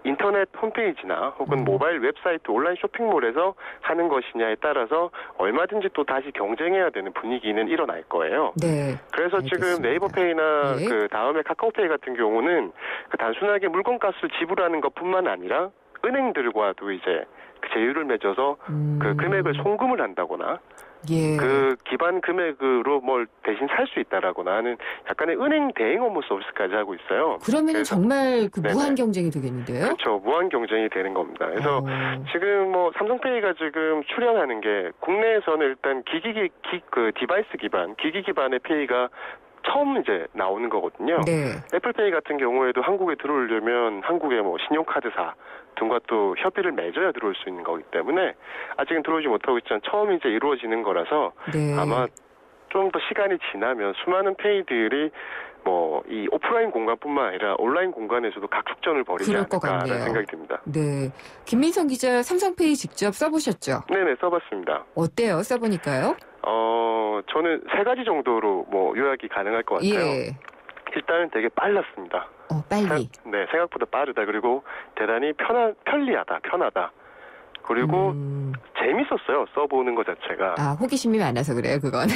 S21: 인터넷 홈페이지나 혹은 모바일 웹사이트, 온라인 쇼핑몰에서 하는 것이냐에 따라서 얼마든지 또 다시 경쟁해야 되는 분위기는 일어날 거예요.
S2: 네.
S21: 그래서 지금 네이버페이나 다음에 카카오페이 같은 경우는 단순하게 물건값을 지불하는 것뿐만 아니라 은행들과도 이제 제휴를 맺어서 그 금액을 송금을 한다거나 그 기반 금액으로 뭘 대신 살 수 있다라고나 하는 약간의 은행 대행 업무 서비스까지 하고 있어요.
S2: 그러면 정말 무한 경쟁이 되겠는데요?
S21: 그렇죠. 무한 경쟁이 되는 겁니다. 그래서 지금 삼성페이가 지금 출연하는 게 국내에서는 일단 디바이스 기반, 기기 기반의 페이가 처음 이제 나오는 거거든요.
S2: 네.
S21: 애플페이 같은 경우에도 한국에 들어오려면 한국의 신용카드사 등과 또 협의를 맺어야 들어올 수 있는 거기 때문에 아직은 들어오지 못하고 있지만 처음 이제 이루어지는 거라서 아마 좀 더 시간이 지나면 수많은 페이들이 이 오프라인 공간뿐만 아니라 온라인 공간에서도 각축전을 벌이지 않을까라는 생각이 듭니다.
S2: 네. 김민성 기자 삼성페이 직접 써보셨죠?
S21: 네네, 써봤습니다.
S2: 어때요? 써보니까요?
S21: 저는 3가지 정도로 요약이 가능할 것 같아요. 일단은 되게 빨랐습니다.
S2: 빨리.
S21: 네, 생각보다 빠르다. 그리고 대단히 편리하다, 편하다. 그리고 재밌었어요. 써보는 것 자체가.
S2: 호기심이 많아서 그래요, 그건.
S21: 네,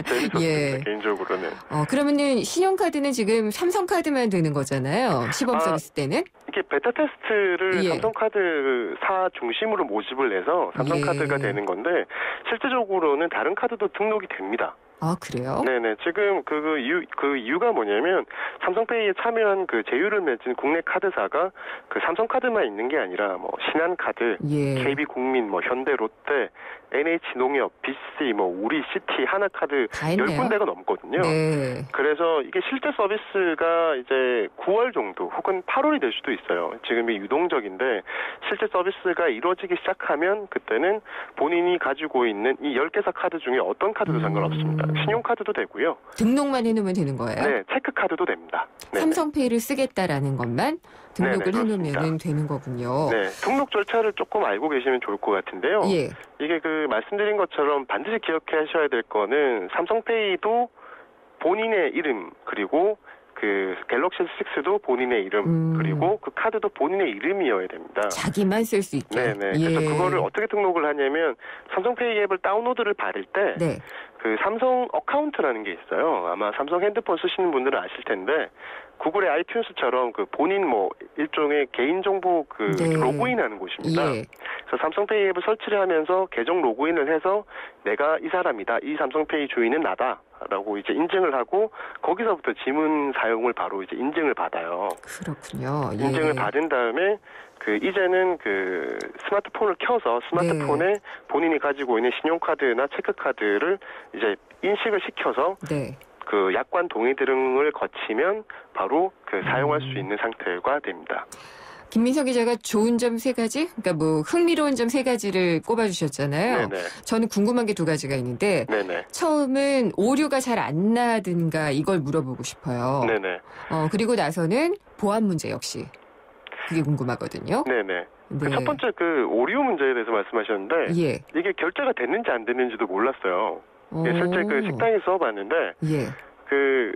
S21: 재밌었습니다. 개인적으로는.
S2: 그러면은 신용카드는 지금 삼성카드만 되는 거잖아요. 시범 서비스 때는.
S21: 이게 베타 테스트를 삼성카드사 중심으로 모집을 해서 삼성카드가 되는 건데 실제적으로는 다른 카드도 등록이 됩니다.
S2: 그래요?
S21: 네네. 지금 그 이유가 뭐냐면 삼성페이에 참여한 제휴를 맺은 국내 카드사가 삼성카드만 있는 게 아니라 신한카드, KB국민, 현대, 롯데, NH농협, BC, 우리, 시티, 하나카드 10군데가 넘거든요.
S2: 네.
S21: 그래서 이게 실제 서비스가 이제 9월 정도 혹은 8월이 될 수도 있어요. 지금이 유동적인데 실제 서비스가 이루어지기 시작하면 그때는 본인이 가지고 있는 이 10개사 카드 중에 어떤 카드도 상관없습니다. 신용카드도 되고요.
S2: 등록만 해놓으면 되는 거예요?
S21: 네, 체크카드도 됩니다. 네네.
S2: 삼성페이를 쓰겠다라는 것만 등록을 해놓으면 되는 거군요.
S21: 네, 등록 절차를 조금 알고 계시면 좋을 것 같은데요. 이게 말씀드린 것처럼 반드시 기억하셔야 될 거는 삼성페이도 본인의 이름 그리고 갤럭시 6도 본인의 이름 그리고 그 카드도 본인의 이름이어야 됩니다.
S2: 자기만 쓸 수 있게.
S21: 네네. 그래서 그거를 어떻게 등록을 하냐면 삼성페이 앱을 다운로드를 받을 때 삼성 어카운트라는 게 있어요. 아마 삼성 핸드폰 쓰시는 분들은 아실 텐데 구글의 아이튠스처럼 본인 일종의 개인정보 로그인하는 곳입니다. 그래서 삼성페이 앱을 설치를 하면서 계정 로그인을 해서 내가 이 사람이다. 이 삼성페이 주인은 나다라고 이제 인증을 하고 거기서부터 지문 사용을 바로 이제 인증을 받아요.
S2: 그렇군요.
S21: 인증을 받은 다음에 이제는 스마트폰을 켜서 스마트폰에 본인이 가지고 있는 신용카드나 체크카드를 이제 인식을 시켜서 약관 동의 등을 거치면 바로 사용할 수 있는 상태가 됩니다.
S2: 김민석 기자가 좋은 점 3가지? 그러니까 뭐 흥미로운 점 3가지를 꼽아주셨잖아요.
S21: 네네.
S2: 저는 궁금한 게 2가지가 있는데
S21: 네네.
S2: 처음은 오류가 잘 안 나든가 이걸 물어보고 싶어요.
S21: 네네.
S2: 그리고 나서는 보안 문제 역시 그게 궁금하거든요.
S21: 네네.
S2: 네.
S21: 첫 번째 그 오류 문제에 대해서 말씀하셨는데
S2: 예.
S21: 이게 결제가 됐는지 안 됐는지도 몰랐어요. 실제 그 식당에 써봤는데
S2: 예.
S21: 그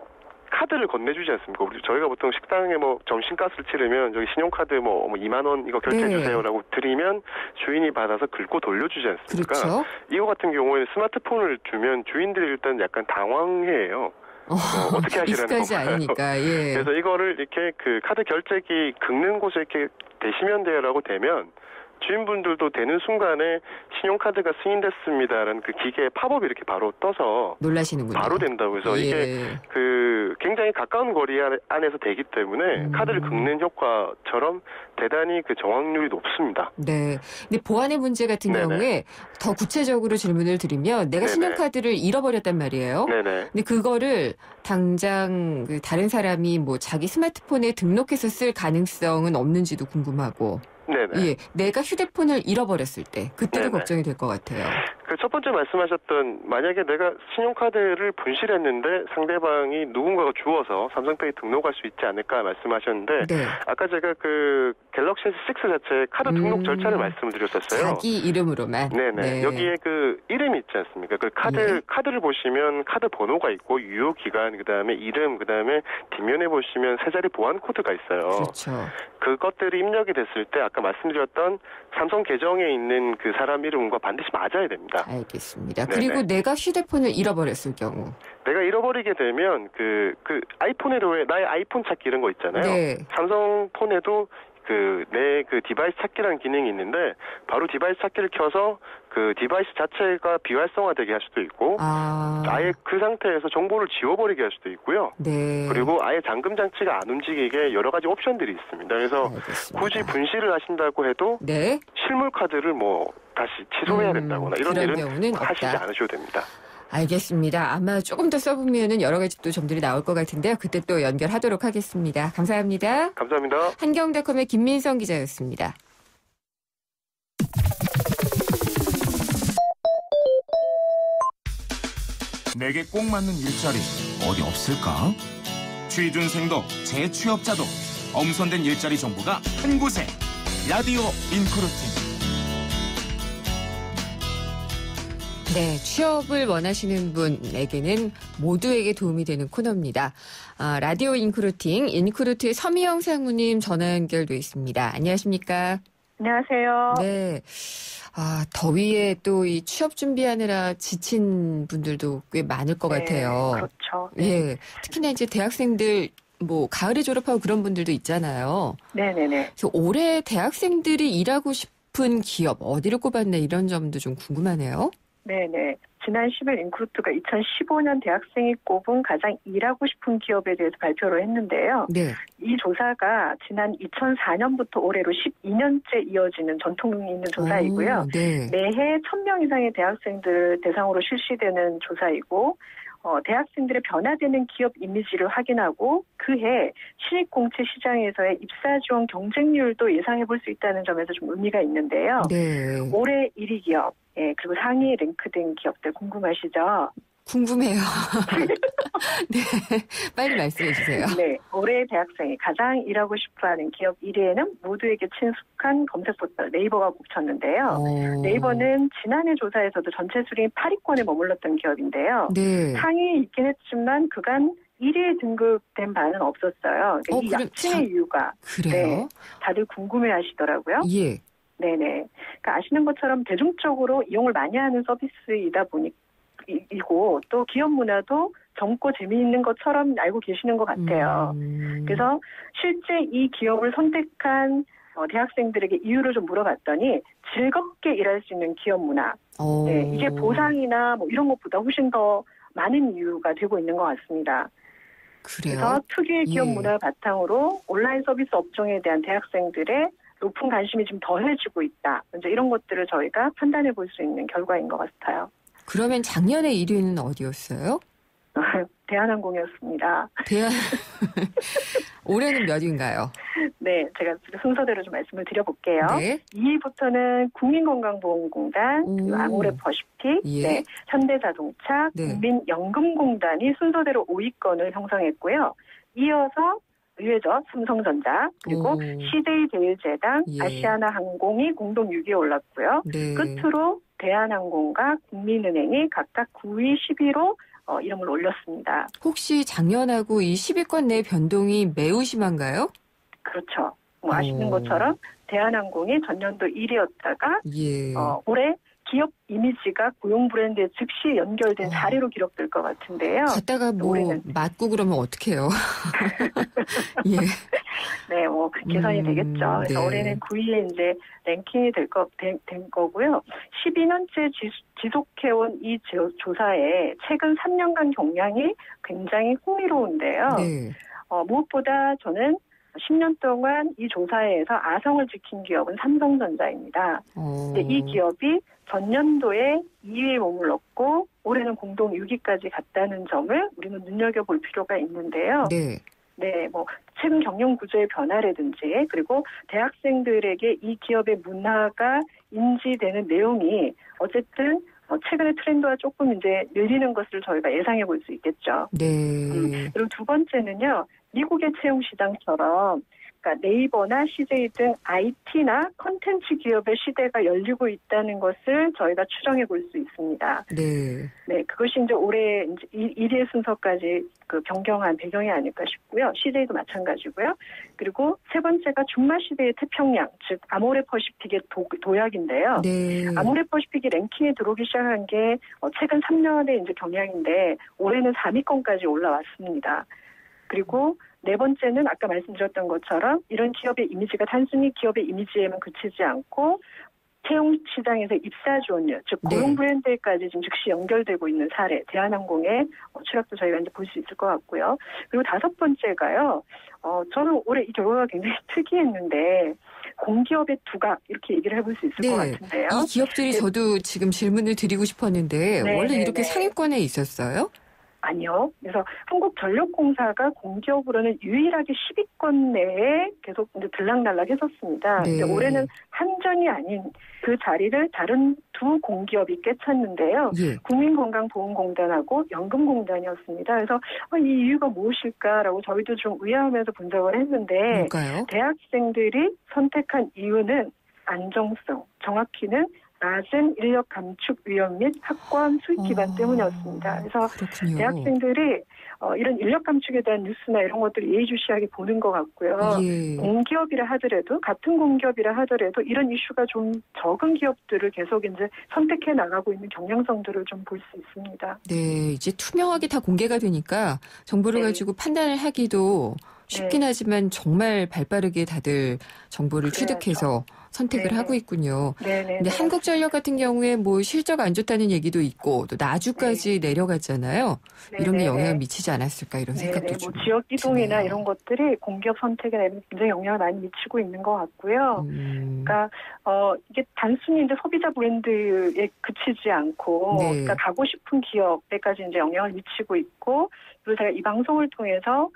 S21: 카드를 건네주지 않습니까? 저희가 보통 식당에 뭐 점심값을 치르면 저기 신용카드 뭐 2만 원 이거 결제해주세요라고 드리면 주인이 받아서 긁고 돌려주지 않습니까?
S2: 그렇죠.
S21: 이거 같은 경우에는 스마트폰을 주면 주인들이 일단 약간 당황해요. 어떻게 하시라는
S2: 익숙하지
S21: 건가요?
S2: 않으니까. 예.
S21: 그래서 이거를 이렇게 그 카드 결제기 긁는 곳에 이렇게 대시면 돼요라고 되면 주인분들도 되는 순간에 신용카드가 승인됐습니다라는 그 기계의 팝업이 이렇게 바로 떠서
S2: 놀라시는군요.
S21: 바로 된다고 해서
S2: 예.
S21: 이게 그 굉장히 가까운 거리 안에서 되기 때문에 카드를 긁는 효과처럼 대단히 그 정확률이 높습니다.
S2: 네. 근데 보안의 문제 같은
S21: 네네.
S2: 경우에 더 구체적으로 질문을 드리면 내가
S21: 네네.
S2: 신용카드를 잃어버렸단 말이에요.
S21: 네네.
S2: 근데 그거를 당장 그 다른 사람이 뭐 자기 스마트폰에 등록해서 쓸 가능성은 없는지도 궁금하고.
S21: 네네.
S2: 예, 내가 휴대폰을 잃어버렸을 때 그때도
S21: 네네.
S2: 걱정이 될 것 같아요.
S21: 그 첫 번째 말씀하셨던 만약에 내가 신용카드를 분실했는데 상대방이 누군가가 주워서 삼성페이 등록할 수 있지 않을까 말씀하셨는데
S2: 네.
S21: 아까 제가 그 갤럭시 S6 자체 카드 등록 절차를 말씀을 드렸었어요.
S2: 자기 이름으로만.
S21: 네네.
S2: 네.
S21: 여기에 그 이름이 있지 않습니까? 그 카드를 보시면 카드 번호가 있고 유효 기간 그다음에 이름 그다음에 뒷면에 보시면 3자리 보안 코드가 있어요.
S2: 그렇죠.
S21: 그것들이 입력이 됐을 때 아까 말씀드렸던 삼성 계정에 있는 그 사람 이름과 반드시 맞아야 됩니다.
S2: 알겠습니다.
S21: 네네.
S2: 그리고 내가 휴대폰을 잃어버렸을 경우.
S21: 내가 잃어버리게 되면 그 아이폰에도 왜 나의 아이폰 찾기 이런 거 있잖아요.
S2: 네.
S21: 삼성 폰에도 내 디바이스 찾기라는 기능이 있는데 바로 디바이스 찾기를 켜서 그 디바이스 자체가 비활성화되게 할 수도 있고 아예 그 상태에서 정보를 지워버리게 할 수도 있고요.
S2: 네.
S21: 그리고 아예 잠금 장치가 안 움직이게 여러 가지 옵션들이 있습니다. 그래서 굳이 분실을 하신다고 해도
S2: 네.
S21: 실물 카드를 뭐 다시 취소해야 된다거나 이런
S2: 그런
S21: 일은
S2: 경우는
S21: 하시지
S2: 없다.
S21: 않으셔도 됩니다.
S2: 알겠습니다. 아마 조금 더 써보면은 여러 가지 또 점들이 나올 것 같은데요. 그때 또 연결하도록 하겠습니다. 감사합니다.
S21: 감사합니다.
S2: 한경닷컴의 김민성 기자였습니다.
S6: 내게 꼭 맞는 일자리 어디 없을까? 취준생도 재취업자도 엄선된 일자리 정보가 한 곳에 라디오 인크루팅.
S2: 네, 취업을 원하시는 분에게는 모두에게 도움이 되는 코너입니다. 라디오 인크루팅, 인크루트의 서미영 상무님 전화 연결돼 있습니다. 안녕하십니까?
S7: 안녕하세요.
S2: 네. 더위에 또 이 취업 준비하느라 지친 분들도 꽤 많을 것 같아요.
S7: 그렇죠. 네.
S2: 예. 특히나 이제 대학생들 뭐 가을에 졸업하고 그런 분들도 있잖아요.
S7: 네네네.
S2: 그래서 올해 대학생들이 일하고 싶은 기업 어디를 꼽았나 이런 점도 좀 궁금하네요.
S7: 네네. 지난 10일 인크루트가 2015년 대학생이 꼽은 가장 일하고 싶은 기업에 대해서 발표를 했는데요.
S2: 네.
S7: 이 조사가 지난 2004년부터 올해로 12년째 이어지는 전통이 있는 조사이고요.
S2: 네.
S7: 매해 1,000명 이상의 대학생들을 대상으로 실시되는 조사이고 대학생들의 변화되는 기업 이미지를 확인하고 그해 신입공채 시장에서의 입사 지원 경쟁률도 예상해 볼 수 있다는 점에서 좀 의미가 있는데요.
S2: 네.
S7: 올해 1위 기업, 그리고 상위에 랭크된 기업들 궁금하시죠?
S2: 궁금해요. 네, 빨리 말씀해 주세요.
S7: 네, 올해 대학생이 가장 일하고 싶어하는 기업 1위에는 모두에게 친숙한 검색 포털 네이버가 꼽혔는데요. 네이버는 지난해 조사에서도 전체 순위 8위권에 머물렀던 기업인데요.
S2: 네.
S7: 상위에 있긴 했지만 그간 1위에 등급된 바는 없었어요. 그러니까 이 약진의 이유가
S2: 그래요?
S7: 네, 다들 궁금해하시더라고요.
S2: 예.
S7: 네네. 그러니까 아시는 것처럼 대중적으로 이용을 많이 하는 서비스이다 보니고 또 기업 문화도 젊고 재미있는 것처럼 알고 계시는 것 같아요. 그래서 실제 이 기업을 선택한 대학생들에게 이유를 좀 물어봤더니 즐겁게 일할 수 있는 기업 문화. 네, 이게 보상이나 뭐 이런 것보다 훨씬 더 많은 이유가 되고 있는 것 같습니다.
S2: 그래요?
S7: 그래서 특유의 기업 문화를 바탕으로 온라인 서비스 업종에 대한 대학생들의 높은 관심이 좀 더해지고 있다. 이제 이런 것들을 저희가 판단해 볼 수 있는 결과인 것 같아요.
S2: 그러면 작년에 1위는 어디였어요?
S7: 대한항공이었습니다.
S2: 올해는 몇인가요?
S7: 네, 제가 순서대로 좀 말씀을 드려볼게요.
S2: 네.
S7: 2위부터는 국민건강보험공단, 아모레퍼시픽,
S2: 예.
S7: 네, 현대자동차,
S2: 네.
S7: 국민연금공단이 순서대로 5위권을 형성했고요. 이어서 의외죠. 삼성전자, 그리고 시데이제일제당,
S2: 예.
S7: 아시아나항공이 공동 6위에 올랐고요.
S2: 네.
S7: 끝으로 대한항공과 국민은행이 각각 9위, 10위로 이름을 올렸습니다.
S2: 혹시 작년하고 이 10위권 내 변동이 매우 심한가요?
S7: 그렇죠. 뭐 아시는 것처럼 대한항공이 전년도 1위였다가
S2: 예.
S7: 올해 기업 이미지가 고용 브랜드에 즉시 연결된 사례로 기록될 것 같은데요.
S2: 갔다가 뭐
S7: 올해는
S2: 맞고 그러면 어떡해요? 예.
S7: 네, 뭐 개선이 되겠죠. 그래서
S2: 네.
S7: 올해는 9위에 이제 랭킹이 된 거고요. 12년째 지속해온 이 조사에 최근 3년간 경향이 굉장히 흥미로운데요.
S2: 네.
S7: 무엇보다 저는 10년 동안 이 조사에서 아성을 지킨 기업은 삼성전자입니다. 근데 이 기업이 전년도에 2위에 머물렀고 올해는 공동 6위까지 갔다는 점을 우리는 눈여겨볼 필요가 있는데요.
S2: 네.
S7: 네, 뭐 최근 경영 구조의 변화라든지 그리고 대학생들에게 이 기업의 문화가 인지되는 내용이 어쨌든 최근의 트렌드와 조금 이제 늘리는 것을 저희가 예상해 볼 수 있겠죠.
S2: 네.
S7: 그리고 두 번째는요, 미국의 채용 시장처럼 그러니까 네이버나 CJ 등 IT나 컨텐츠 기업의 시대가 열리고 있다는 것을 저희가 추정해 볼 수 있습니다.
S2: 네.
S7: 네, 그것이 이제 올해 이제 1위의 순서까지 그 변경한 배경이 아닐까 싶고요. CJ도 마찬가지고요. 그리고 세 번째가 준마 시대의 태평양, 즉 아모레퍼시픽의 도약인데요.
S2: 네.
S7: 아모레퍼시픽이 랭킹에 들어오기 시작한 게 최근 3년의 이제 경향인데 올해는 3위권까지 올라왔습니다. 그리고 네 번째는 아까 말씀드렸던 것처럼 이런 기업의 이미지가 단순히 기업의 이미지에만 그치지 않고 채용 시장에서 입사 지원율, 즉 고용 브랜드까지 지금 즉시 연결되고 있는 사례, 대한항공의 추락도 저희가 이제 볼 수 있을 것 같고요. 그리고 다섯 번째가요. 저는 올해 이 결과가 굉장히 특이했는데 공기업의 두각 이렇게 얘기를 해볼 수 있을 것 같은데요.
S2: 이 기업들이 저도 지금 질문을 드리고 싶었는데 원래 이렇게 상위권에 있었어요?
S7: 아니요. 그래서 한국전력공사가 공기업으로는 유일하게 10위권 내에 계속 이제 들락날락 했었습니다.
S2: 네.
S7: 근데 올해는 한전이 아닌 그 자리를 다른 두 공기업이 꿰찼는데요.
S2: 예.
S7: 국민건강보험공단하고 연금공단이었습니다. 그래서 이 이유가 무엇일까라고 저희도 좀 의아하면서 분석을 했는데
S2: 뭘까요?
S7: 대학생들이 선택한 이유는 안정성, 정확히는 낮은 인력 감축 위험 및 학과원 수익 기반 때문이었습니다. 그래서
S2: 그렇군요.
S7: 대학생들이 이런 인력 감축에 대한 뉴스나 이런 것들을 예의주시하게 보는 것 같고요.
S2: 예.
S7: 공기업이라 하더라도 같은 공기업이라 하더라도 이런 이슈가 좀 적은 기업들을 계속 이제 선택해 나가고 있는 경향성들을 좀 볼 수 있습니다.
S2: 네, 이제 투명하게 다 공개가 되니까 정보를 가지고 판단을 하기도 쉽긴 하지만 정말 발빠르게 다들 정보를 취득해서 선택을 하고 있군요. 근데 한국전력 같은 경우에 뭐 실적 안 좋다는 얘기도 있고 또 나주까지 내려갔잖아요. 이런 게 영향을 미치지 않았을까 이런 생각도 좀.
S7: 뭐 지역 이동이나 이런 것들이 공기업 선택에 굉장히 영향을 많이 미치고 있는 것 같고요. 그러니까 이게 단순히 이제 소비자 브랜드에 그치지 않고 그러니까 가고 싶은 기업에까지 이제 영향을 미치고 있고 그리고 제가 이 방송을 통해서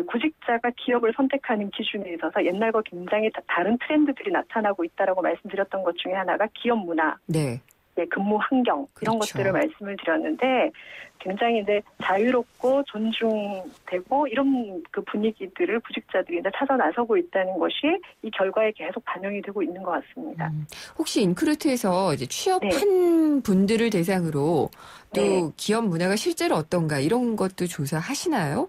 S7: 구직자가 기업을 선택하는 기준에 있어서 옛날과 굉장히 다른 트렌드들이 나타나고 있다라고 말씀드렸던 것 중에 하나가 기업 문화, 근무 환경 이런 것들을 말씀을 드렸는데 굉장히 이제 자유롭고 존중되고 이런 그 분위기들을 구직자들이 이제 찾아 나서고 있다는 것이 이 결과에 계속 반영이 되고 있는 것 같습니다.
S2: 혹시 인크루트에서 이제 취업한 분들을 대상으로 또 기업 문화가 실제로 어떤가 이런 것도 조사하시나요?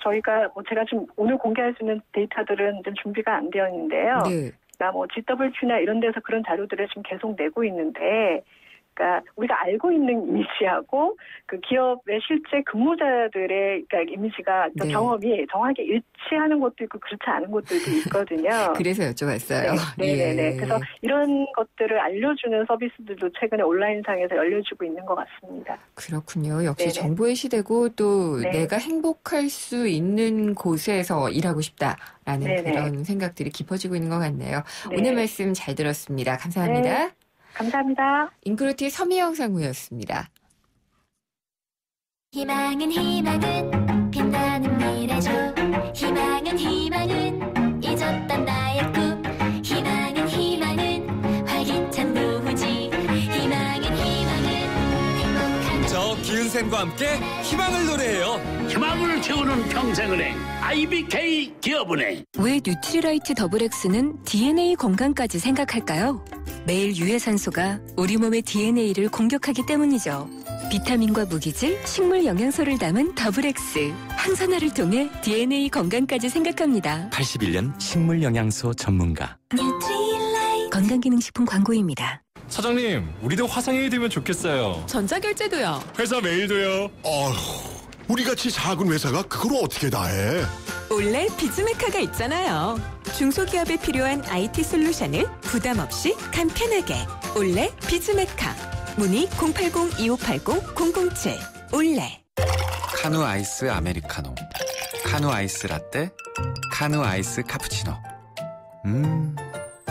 S7: 저희가 제가 지금 오늘 공개할 수 있는 데이터들은 좀 준비가 안 되어 있는데요. 그러니까 뭐 GWP나 이런 데서 그런 자료들을 지금 계속 내고 있는데, 그러니까 우리가 알고 있는 이미지하고 그 기업의 실제 근무자들의 그러니까 이미지가 경험이 정확하게 일치하는 것도 있고 그렇지 않은 것들도 있거든요.
S2: 그래서 여쭤봤어요.
S7: 네네네. 그래서 이런 것들을 알려주는 서비스들도 최근에 온라인상에서 열려지고 있는 것 같습니다.
S2: 그렇군요. 역시 정보의 시대고 또 내가 행복할 수 있는 곳에서 일하고 싶다라는 그런 생각들이 깊어지고 있는 것 같네요. 오늘 말씀 잘 들었습니다. 감사합니다.
S7: 감사합니다.
S2: 인크루트의 서미영 상무였습니다.
S10: 희망은 빛나는 미래죠. 희망은 잊었던 나의 꿈. 희망은 활기찬 노후지. 희망은 행복한
S22: 저 기은쌤과 함께 희망을 노래해요.
S14: 희망을 채우는 평생은행 IBK 기업은행.
S3: 왜 뉴트리라이트 더블엑스는 DNA 건강까지 생각할까요? 매일 유해산소가 우리 몸의 DNA를 공격하기 때문이죠. 비타민과 무기질, 식물 영양소를 담은 더블엑스. 항산화를 통해 DNA 건강까지 생각합니다.
S20: 81년 식물 영양소 전문가.
S3: 건강기능식품 광고입니다.
S23: 사장님, 우리도 화상회의 되면 좋겠어요.
S3: 전자결제도요.
S23: 회사 메일도요.
S24: 우리같이 작은 회사가 그걸 어떻게 다 해?
S12: 올레 비즈메카가 있잖아요. 중소기업에 필요한 IT 솔루션을 부담 없이 간편하게. 올레 비즈메카. 문의 080-2580-007. 올레.
S25: 카누 아이스 아메리카노, 카누 아이스 라떼, 카누 아이스 카푸치노.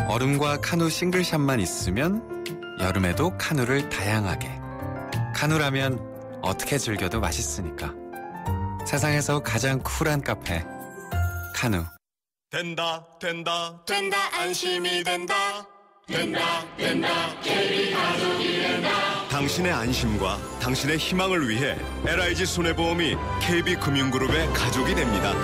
S25: 얼음과 카누 싱글샷만 있으면 여름에도 카누를 다양하게. 카누라면 어떻게 즐겨도 맛있으니까. 세상에서 가장 쿨한 카페 카누.
S9: 된다
S10: 안심이 된다.
S9: KB가족이 된다. 당신의 안심과 당신의 희망을 위해 LIG 손해보험이 KB금융그룹의 가족이 됩니다.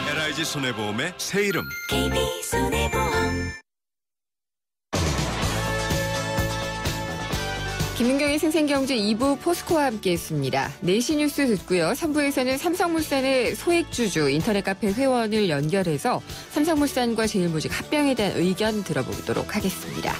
S9: LIG 손해보험의 새 이름
S10: KB손해보험.
S2: 김은경의 생생경제 2부 포스코와 함께했습니다. 4시 뉴스 듣고요. 3부에서는 삼성물산의 소액주주 인터넷 카페 회원을 연결해서 삼성물산과 제일모직 합병에 대한 의견 들어보도록 하겠습니다.